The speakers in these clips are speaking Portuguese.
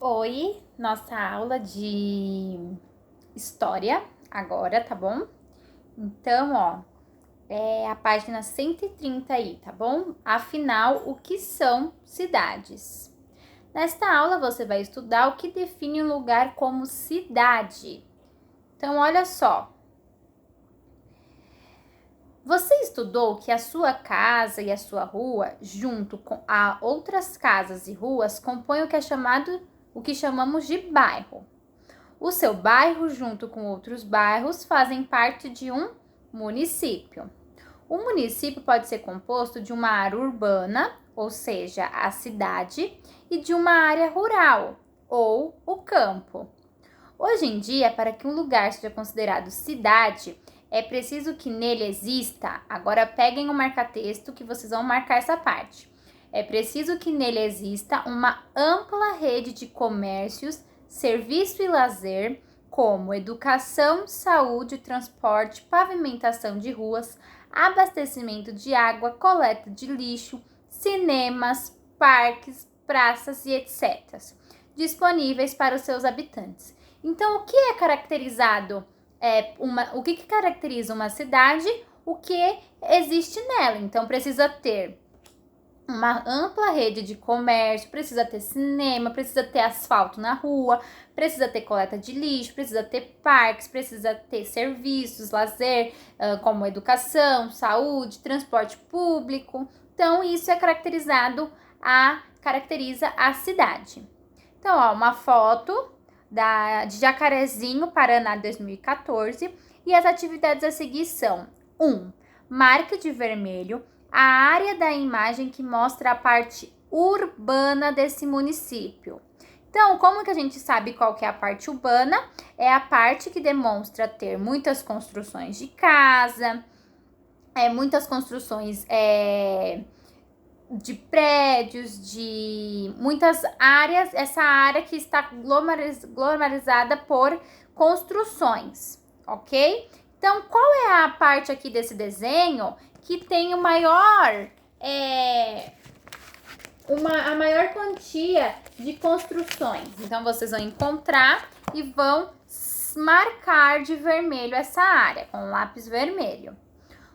Oi, nossa aula de história agora, tá bom? Então, é a página 130 aí, tá bom? Afinal, o que são cidades? Nesta aula, você vai estudar o que define um lugar como cidade. Então, olha só. Você estudou que a sua casa e a sua rua, junto com a outras casas e ruas, compõem o que chamamos de bairro. O seu bairro, junto com outros bairros, fazem parte de um município. O município pode ser composto de uma área urbana, ou seja, a cidade, e de uma área rural, ou o campo. Hoje em dia, para que um lugar seja considerado cidade, é preciso que nele exista. Agora peguem o marca-texto que vocês vão marcar essa parte. É preciso que nele exista uma ampla rede de comércios, serviço e lazer, como educação, saúde, transporte, pavimentação de ruas, abastecimento de água, coleta de lixo, cinemas, parques, praças e etc., disponíveis para os seus habitantes. Então, o que é caracterizado? O que caracteriza uma cidade? O que existe nela? Então, precisa ter uma ampla rede de comércio, precisa ter cinema, precisa ter asfalto na rua, precisa ter coleta de lixo, precisa ter parques, precisa ter serviços, lazer, como educação, saúde, transporte público. Então, isso é caracteriza a cidade. Então, uma foto de Jacarezinho, Paraná 2014. E as atividades a seguir são: 1. Marque de vermelho a área da imagem que mostra a parte urbana desse município. Então, como que a gente sabe qual que é a parte urbana? É a parte que demonstra ter muitas construções de casa, muitas construções de prédios, de muitas áreas, essa área que está globalizada por construções, ok? Então, qual é a parte aqui desse desenho que tem a maior quantia de construções? Então, vocês vão encontrar e vão marcar de vermelho essa área, com um lápis vermelho.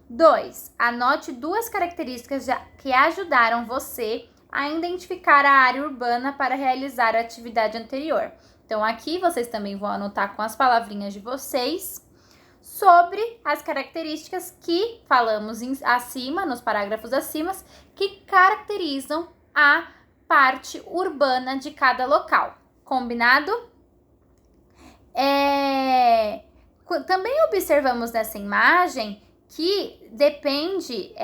2. Anote duas características que ajudaram você a identificar a área urbana para realizar a atividade anterior. Então, aqui vocês também vão anotar com as palavrinhas de vocês sobre as características que falamos acima, nos parágrafos acima, que caracterizam a parte urbana de cada local. Combinado? Também observamos nessa imagem que depende,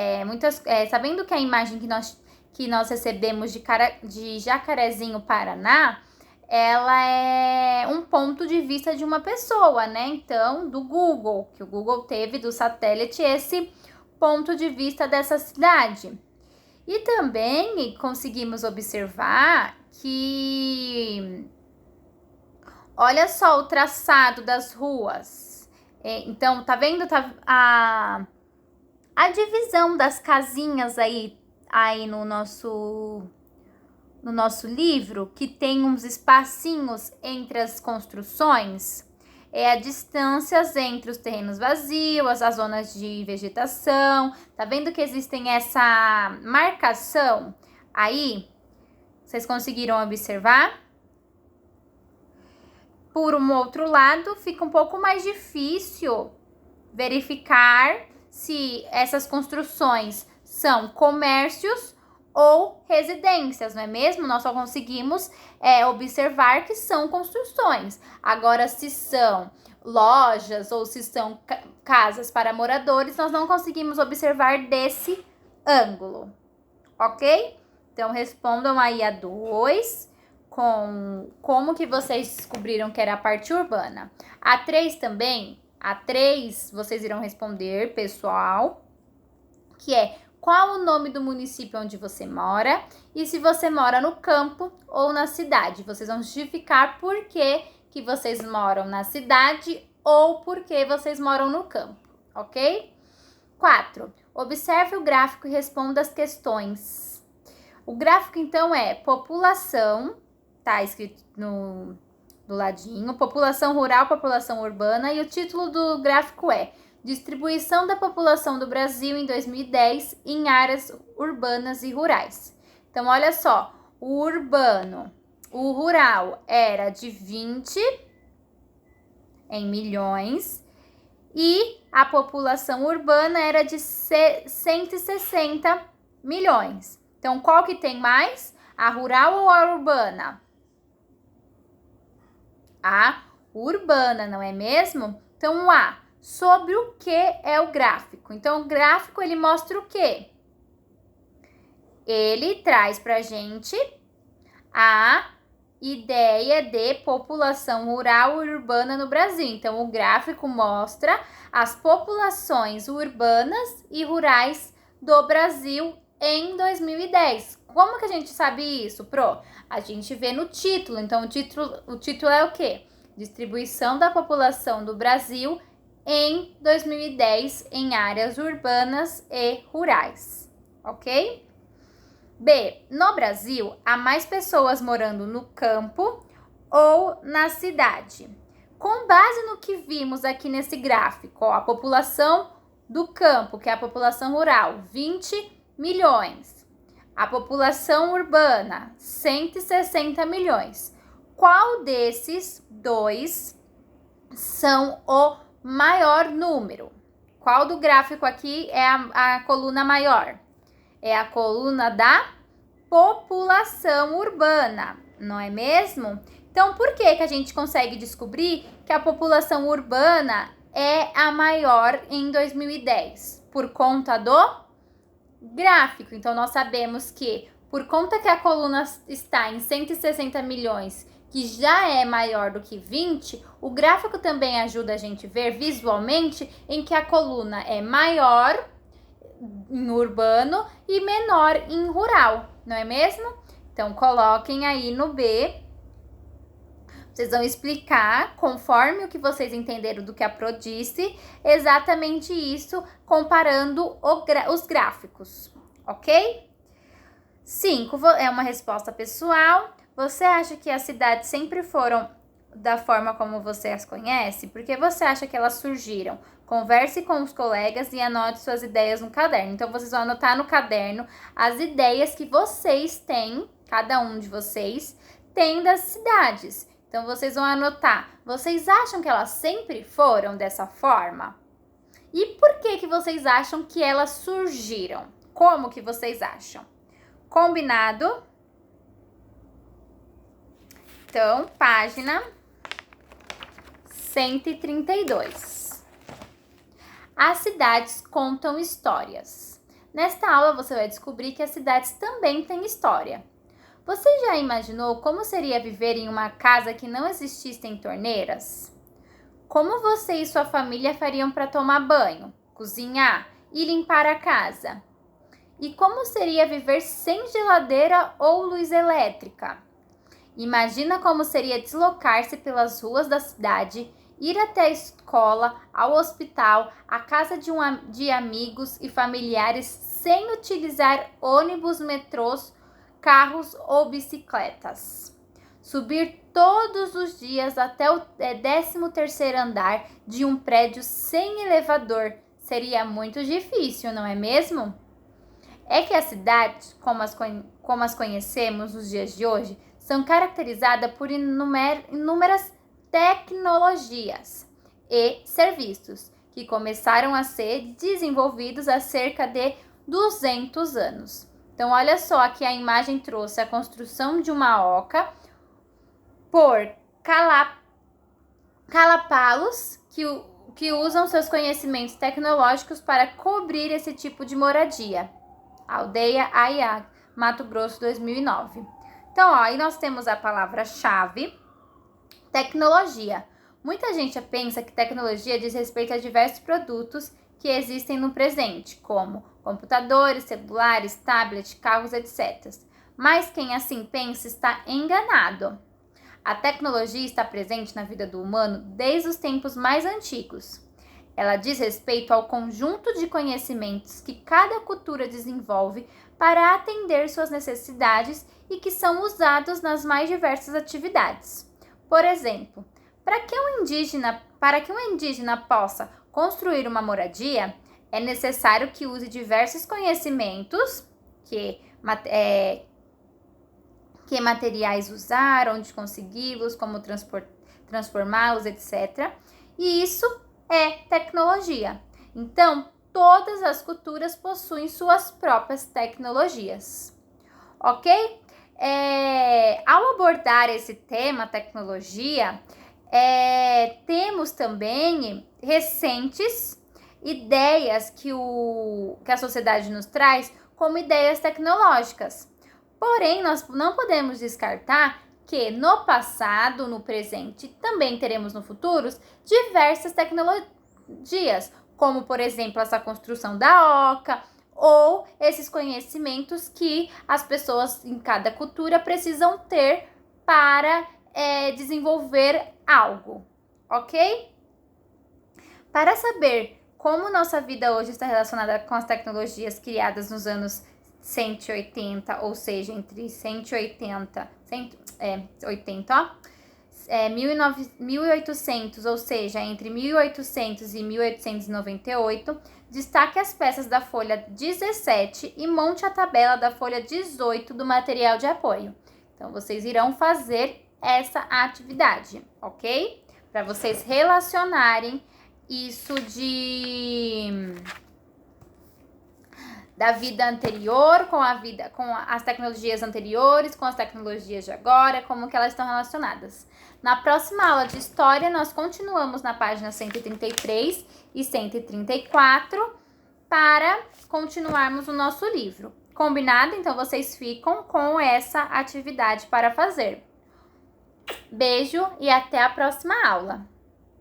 sabendo que a imagem que nós recebemos de Jacarezinho, Paraná, ela é um ponto de vista de uma pessoa, né? Então, do Google, que o Google teve do satélite esse ponto de vista dessa cidade. E também conseguimos observar que, olha só o traçado das ruas. Então, tá vendo a divisão das casinhas aí no nosso livro, que tem uns espacinhos entre as construções? A distâncias entre os terrenos vazios, as zonas de vegetação. Tá vendo que existem essa marcação aí? Vocês conseguiram observar? Por um outro lado, fica um pouco mais difícil verificar se essas construções são comércios ou residências, não é mesmo? Nós só conseguimos observar que são construções. Agora, se são lojas ou se são casas para moradores, nós não conseguimos observar desse ângulo, ok? Então, respondam aí a 2 com como que vocês descobriram que era a parte urbana. A 3 também, vocês irão responder, pessoal, que é: qual o nome do município onde você mora e se você mora no campo ou na cidade. Vocês vão justificar por que vocês moram na cidade ou por que vocês moram no campo, ok? 4. Observe o gráfico e responda as questões. O gráfico, então, é população, tá escrito do ladinho, população rural, população urbana, e o título do gráfico é Distribuição da população do Brasil em 2010 em áreas urbanas e rurais. Então, olha só, o urbano, o rural era de 20 em milhões e a população urbana era de 160 milhões. Então, qual que tem mais? A rural ou a urbana? A urbana, não é mesmo? Então, sobre o que é o gráfico? Então, o gráfico, ele mostra o quê? Ele traz pra gente a ideia de população rural e urbana no Brasil. Então, o gráfico mostra as populações urbanas e rurais do Brasil em 2010. Como que a gente sabe isso, Pro? A gente vê no título. Então, o título é o quê? Distribuição da população do Brasil em 2010 em áreas urbanas e rurais, ok? B. No Brasil, há mais pessoas morando no campo ou na cidade. Com base no que vimos aqui nesse gráfico, a população do campo, que é a população rural, 20 milhões. A população urbana, 160 milhões. Qual desses dois são o maior número? Qual do gráfico aqui é a coluna maior? É a coluna da população urbana, não é mesmo? Então, por que a gente consegue descobrir que a população urbana é a maior em 2010? Por conta do gráfico. Então, nós sabemos que, por conta que a coluna está em 160 milhões, que já é maior do que 20, o gráfico também ajuda a gente a ver visualmente em que a coluna é maior em urbano e menor em rural, não é mesmo? Então, coloquem aí no B. Vocês vão explicar, conforme o que vocês entenderam do que a Pro disse, exatamente isso, comparando os gráficos, ok? 5. É uma resposta pessoal. Você acha que as cidades sempre foram da forma como você as conhece? Por que você acha que elas surgiram? Converse com os colegas e anote suas ideias no caderno. Então, vocês vão anotar no caderno as ideias que vocês têm, cada um de vocês, tem das cidades. Então, vocês vão anotar. Vocês acham que elas sempre foram dessa forma? E por que vocês acham que elas surgiram? Como que vocês acham? Combinado? Então, página 132. As cidades contam histórias. Nesta aula, você vai descobrir que as cidades também têm história. Você já imaginou como seria viver em uma casa que não existissem torneiras? Como você e sua família fariam para tomar banho, cozinhar e limpar a casa? E como seria viver sem geladeira ou luz elétrica? Imagina como seria deslocar-se pelas ruas da cidade, ir até a escola, ao hospital, à casa de amigos e familiares sem utilizar ônibus, metrôs, carros ou bicicletas. Subir todos os dias até o 13º andar de um prédio sem elevador seria muito difícil, não é mesmo? É que as cidades, como as conhecemos nos dias de hoje, são caracterizadas por inúmeras tecnologias e serviços que começaram a ser desenvolvidos há cerca de 200 anos. Então, olha só, aqui a imagem trouxe a construção de uma oca por calapalos que usam seus conhecimentos tecnológicos para cobrir esse tipo de moradia. Aldeia Aiá, Mato Grosso, 2009. Então, aí nós temos a palavra-chave, tecnologia. Muita gente pensa que tecnologia diz respeito a diversos produtos que existem no presente, como computadores, celulares, tablets, carros, etc. Mas quem assim pensa está enganado. A tecnologia está presente na vida do humano desde os tempos mais antigos. Ela diz respeito ao conjunto de conhecimentos que cada cultura desenvolve para atender suas necessidades e que são usados nas mais diversas atividades. Por exemplo, para que um indígena possa construir uma moradia, é necessário que use diversos conhecimentos, que materiais usar, onde consegui-los, como transformá-los, etc. E isso é tecnologia. Então, todas as culturas possuem suas próprias tecnologias, ok? Ao abordar esse tema, tecnologia, temos também recentes ideias que a sociedade nos traz como ideias tecnológicas. Porém, nós não podemos descartar que no passado, no presente, também teremos no futuro diversas tecnologias, como, por exemplo, essa construção da oca, ou esses conhecimentos que as pessoas em cada cultura precisam ter para desenvolver algo, ok? Para saber como nossa vida hoje está relacionada com as tecnologias criadas nos anos 180, ou seja, entre 1800, ou seja, entre 1800 e 1898, destaque as peças da folha 17 e monte a tabela da folha 18 do material de apoio. Então, vocês irão fazer essa atividade, ok? Para vocês relacionarem isso da vida anterior com as tecnologias anteriores, com as tecnologias de agora, como que elas estão relacionadas. Na próxima aula de história, nós continuamos na página 133 e 134 para continuarmos o nosso livro. Combinado? Então, vocês ficam com essa atividade para fazer. Beijo e até a próxima aula!